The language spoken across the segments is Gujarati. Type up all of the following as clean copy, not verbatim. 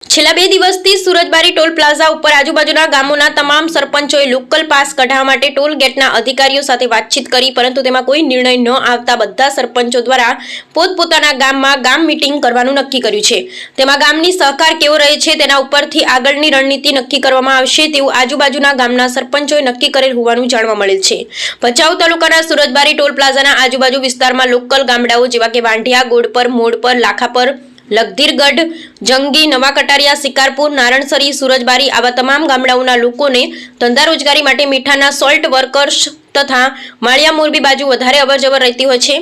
છેલ્લા 2 દિવસથી સુરજબારી ટોલ પ્લાઝા ઉપર આજુબાજુના ગામોના તમામ સરપંચોએ લોકલ પાસ કઢાવવા માટે ટોલ ગેટના અધિકારીઓ સાથે વાતચીત કરી, પરંતુ તેમાં કોઈ નિર્ણય ન આવતા બધા સરપંચો દ્વારા પોતપોતાના ગામમાં ગામ મીટિંગ કરવાનું નક્કી કર્યું છે. તેમાં ગામની સહકાર કેવો રહે છે તેના ઉપરથી આગળની રણનીતિ નક્કી કરવામાં આવશે તેવું આજુબાજુના ગામના સરપંચોએ નક્કી કરેલ હોવાનું જાણવા મળેલ છે. ભચાઉ તાલુકાના સુરજબારી ટોલ પ્લાઝાના આજુબાજુ વિસ્તારમાં લોકલ ગામડાઓ જેવા કે વાંઢિયા, ગોડપર, મોડપર, લાખાપર, લખધીરગઢ, જંગી, નવા કટારિયા, શિકારપુર, નારણસરી, સુરજબારી આવા તમામ ગામડાઓના લોકોને ધંધા રોજગારી માટે મીઠાના સોલ્ટ વર્કર્સ તથા માળિયા મોરબી બાજુ વધારે અવરજવર રહેતી હોય છે,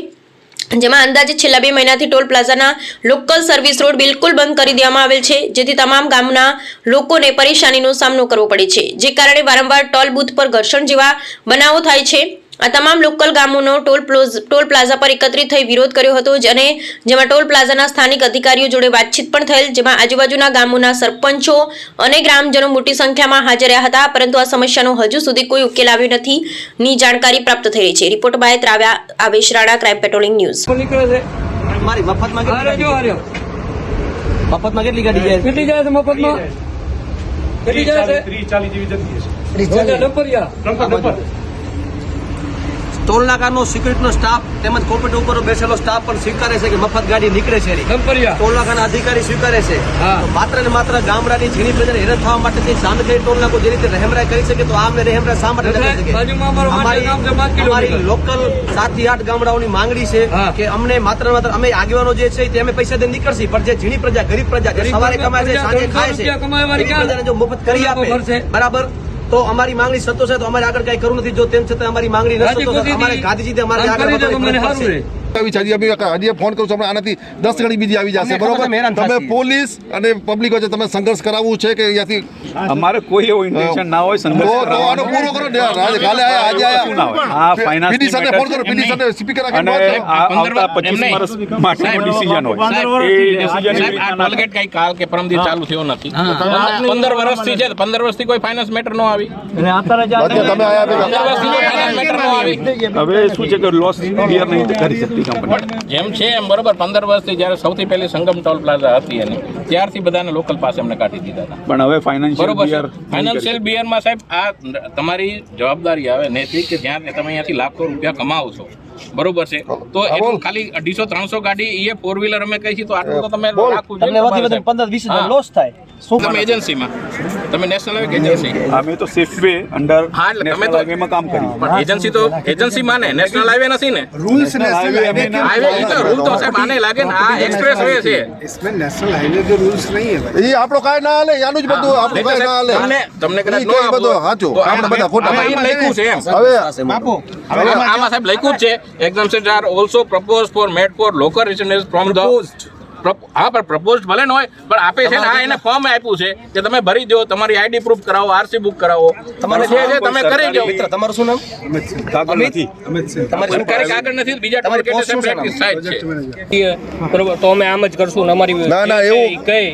જેમાં અંદાજે છેલ્લા 2 મહિનાથી ટોલ પ્લાઝાના લોકલ સર્વિસ રોડ બિલકુલ બંધ કરી દેવામાં આવેલ છે, જેથી તમામ ગામના લોકોને પરેશાનીનો સામનો કરવો પડે છે, જે કારણે વારંવાર ટોલ બૂથ પર ઘર્ષણ જેવા બનાવો થાય છે. આ તમામ લોકલ ગામોનો ટોલ પ્લાઝા પર એકત્રિત થઈ વિરોધ કર્યો હતો, અને જેમાં ટોલ પ્લાઝાના સ્થાનિક અધિકારીઓ જોડે વાતચીત પણ થયેલ, જેમાં આજુબાજુના ગામોના સરપંચો અને ગ્રામજનો મોટી સંખ્યામાં હાજર રહ્યા હતા, પરંતુ આ સમસ્યાનો હજુ સુધી કોઈ ઉકેલ આવ્યો નથી ની જાણકારી પ્રાપ્ત થઈ રહી છે. Report by Avesh Rana, crime patrolling news. મફતમાં કેટલી ગાડી જાય? કેટલી જાય છે મફતમાં? કેટલી જાય છે? 30-40 જતી છે. ટોલ નાકાનો સિક્યુરિટીનો સ્ટાફ તેમજ કોર્પોરેટ ઉપર બેસેલો સ્ટાફ પણ સ્વીકારે છે કે મફત ગાડી નીકળે છે. ટોલ નાકાના અધિકારી સ્વીકારે છે. માત્ર ને માત્ર ગામડાની ઝીણી પ્રજાને હેરાન થવા માટે તે સામે થઈ ટોલ નાકો જે રીતે રહેમરાઈ કરી શકે, તો આમને રહેમરાઈ શા માટે કરી શકે? અમારી લોકલ 7 થી 8 ગામડાઓની માંગણી છે કે અમને માત્ર ને માત્ર અમે આગેવાનો જે છે તે અમે પૈસા દઈને નીકળશી, પણ જે ઝીણી પ્રજા, ગરીબ પ્રજા જે સવારે કમાય છે, સાંજે ખાય છે, એવી પ્રજાને જો મફત કરી આપે, બરાબર, તો અમારી માંગણી સંતોષ છે તો અમારે આગળ કઈ કરવું નથી. જો તેમ છતાં અમારી માંગણી ન સંતોષ, અમારે ગાંધીજી અમારે આગળ ફોન કરું છું, આનાથી 10 ગણી બીજી આવી જશે. બરોબર, તમે પોલીસ અને પબ્લિક વચ્ચે તમે સંઘર્ષ કરાવવું છે કે અહીંયાથી? અમારે કોઈ એવો ઇન્ટેન્શન ના હોય સંઘર્ષ તો આનો પૂરો કરો. કાલે આજે આ ફાઇનાન્સ પીડી સાથે ફોન કરો, પીડી સાથે સ્પીકર અને આવતા 25 વર્ષ માટેનો ડિસિઝન હોય. એ ડિસિઝન ટોલગેટ કઈ કાલ કે પરમદી ચાલુ થયો નથી. 15 વર્ષથી છે, 15 વર્ષથી કોઈ ફાઇનાન્સ મેટર નો આવી. તમે હવે શું છે કે લોસ ક્લિયર નહીં કરી શકતી કંપની જેમ છે એમ, બરોબર. 15 વર્ષથી જયારે સૌથી પહેલી સંગમ ટોલ પ્લાઝા હતી એની ત્યારથી બધાને લોકલ પાસે એમને કાઢી દીધા હતા. પણ હવે ફાઇનાન્શિયલ બિયરમાં સાહેબ આ તમારી જવાબદારી આવે નૈતિક કે જ્યાં તમે અહીંયાથી લાખો રૂપિયા કમાવો છો, બરોબર છે, તો એટલું ખાલી 250-300 ગાડી એ 4 વ્હીલર અમે કહી તો આટલું તો તમે રાખવું જોઈએ. 15-20 લોસ થાય. તમે એજન્સીમાં, તમે નેશનલ હાઈવે એજન્સી, અમે તો સેફવે અંડર તમે તો હાઈવેમાં કામ કર્યું, પણ એજન્સી તો એજન્સી માને, નેશનલ હાઈવે નથી ને. રૂલ્સ हाईवे तो रूल तो साहब आने लगे ना, आ एक्सप्रेस वे से इसमें नेशनल हाईवे के रूल्स नहीं है भाई. એ આપણો કાંઈ ના હાલે, આનું જ બધું આપણું કાંઈ ના હાલે. તમને કદાચ ઈ કઈ બધું સાચું, આપણે બધા ખોટા. આમાં લખ્યું છે એમ. હવે આમાં સાહેબ લખ્યું જ છે, exemption are also propose for made for local residents from the હા, પણ પ્રપોઝડ ભલે ન હોય, પણ આપે છે ને. આ એને ફોર્મ આપ્યું છે કે તમે ભરી દો, તમારી આઈડી પ્રૂફ કરાવો, આરસી બુક કરાવો, તમારે જે છે તમે કરી દો. મિત્ર, તમારું શું નામ? કાગળ નથી. સરકારી કાગળ નથી, બીજા ટોલગેટ પ્રેક્ટિસ થાય છે. બરોબર, તો અમે આમ જ કરશું. અમારી ના ના એવું કઈ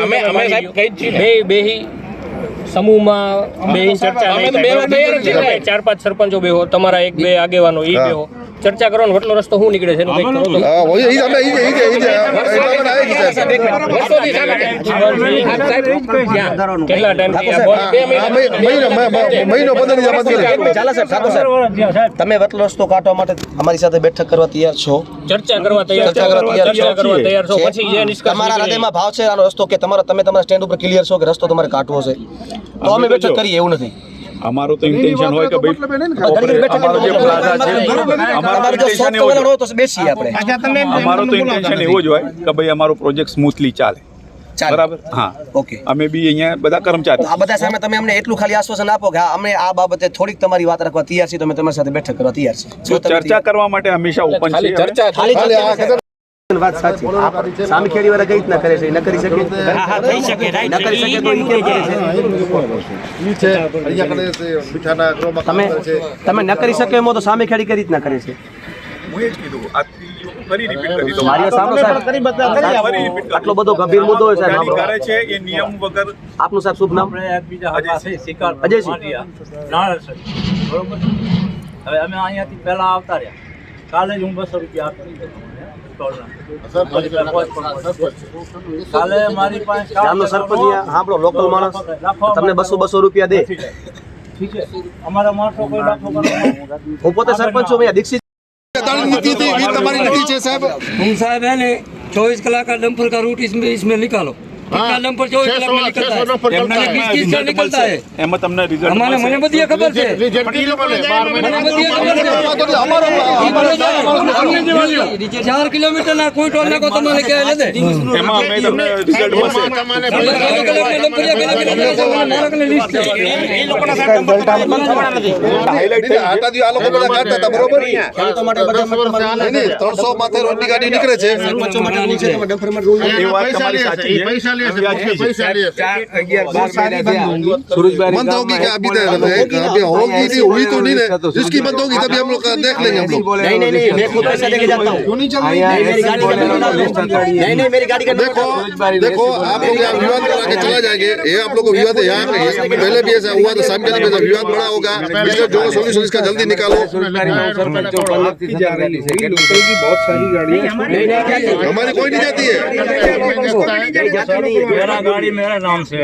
અમે સાહેબ કઈ જ છીએ બેહી સમૂહમાં બેહી ચર્ચા અમે તો બેહવા તૈયાર જ છીએ. 4-5 સરપંચો બેહો, તમારા 1-2 આગેવાનો ઈ બેહો, ચર્ચા કરવાનો વટલો રસ્તો શું નીકળે છે એનું કંઈક કરો તો. હા, હોય ઈ તમે ઈ કેટલા ટાઈમથી મહિનો 15 દિવસ ચાલો સાહેબ, સાકો સાહેબ, તમે વટલો રસ્તો કાઢવા માટે અમારી સાથે બેઠક કરવા તૈયાર છો? ચર્ચા કરવા તૈયાર છો? પછી જે નિષ્કર્ષ તમારા હૃદયમાં ભાવ છે આનો રસ્તો કે તમે તમારા સ્ટેન્ડ ઉપર ક્લિયર છો કે રસ્તો તમારે કાઢવો છે, તો અમે બેઠક કરીએ, એવું નથી. અમારું તો ઇન્ટેન્શન હોય કે ભાઈ અમારો જે પ્લાઝા છે, અમારો ઇન્ટેન્શન એવો હોય તો બેસીએ આપણે. અમારો તો ઇન્ટેન્શન એવો જ હોય કે ભાઈ અમારો પ્રોજેક્ટ સ્મૂથલી ચાલે, બરાબર. હા, ઓકે. અમે બી અહીંયા બધા કર્મચારી, આ બધા સામે તમે અમને એટલું ખાલી આશ્વાસન આપો કે હા, અમે આ બાબતે થોડીક તમારી વાત રાખવા તૈયાર છીએ, તમે તમારી સાથે બેઠક કરવા તૈયાર છે. ચર્ચા કરવા માટે હંમેશા ઓપન છે. વાત સાચી. સામે ખેડી વાળા કઈ રીતના કરે છે, ન કરી શકે? થઈ શકે, ન કરી શકે તો ઈ કેમ કરે છે? ઈ છે અહીંયા કરે છે મીઠાના ક્રોમાં તમે તમે ન કરી શકે એમ હો તો સામે ખેડી કઈ રીતના કરે છે? હું એ જ કીધું, આ ફરી રિપીટ કરી દઉં. મારી સામે સાહેબ આટલો બધો ગંભીર મુદ્દો હોય સાહેબ. ગાડી કરે છે એ નિયમ વગર. આપનું સાહેબ શુભ નામ? અજયસિંહ. બરોબર. હવે અમે અહીંયાથી પહેલા આવતા રહ્યા, કાલે જ હું 200 રૂપિયા આપી દીધો. કાલે મારી પાસે ગામનો સરપંચ સાંભળો લોકલ માણસ તમને 200 રૂપિયા દે. ઠીક છે અમારા માણસો કોઈ લાખો કરવા હું પોતે સરપંચ છું અહીંયા દીક્ષિત. अदालत नीति थी ये तुम्हारी नीति है साहब हम साहब है ने 24 कलाक का डंपर का रूट इसमें निकालो कितना डंपर 24 कलाक में निकलता है मैंने 20 का निकलता है એમાં તમને રિઝલ્ટ हमारे મને બધી ખબર છે મને બધી ખબર છે 4 કિલોમીટર ના કોઈ ટોલ નાકો તમારે કે લે એમાં અમે તમને રિઝલ્ટ મળશે એ લોકોના સાહેબ હાઇલાઇટ થઈ આટા દી આ લોકો બધા કાઢતા હતા બરોબર નહીં 300 માથે રોડની ગાડી નીકળે છે સરપંચો માટે રૂલ છે તમે ડમ્પરમાં રૂલ એ વાત તમારી સાચી છે बंद होगी क्या अभी तक अभी होगी नहीं हुई तो नहीं है जिसकी बंद होगी तभी हम लोग देख लेंगे हम लोग नहीं मैं खुद पैसा देके जाता हूँ. क्यों नहीं चल रही मेरी गाड़ी का नहीं मेरी गाड़ी का देखो देखो आप लोग यहाँ विवाद करा के चला जाएंगे ये आप लोग को विवाद है यहाँ पे पहले भी ऐसा हुआ था शाम के दिन ऐसा विवाद बड़ा होगा इसलिए जो सोल्यूशन इसका जल्दी निकालो हमारी कोई नहीं जाती है मेरा गाड़ी मेरा नाम से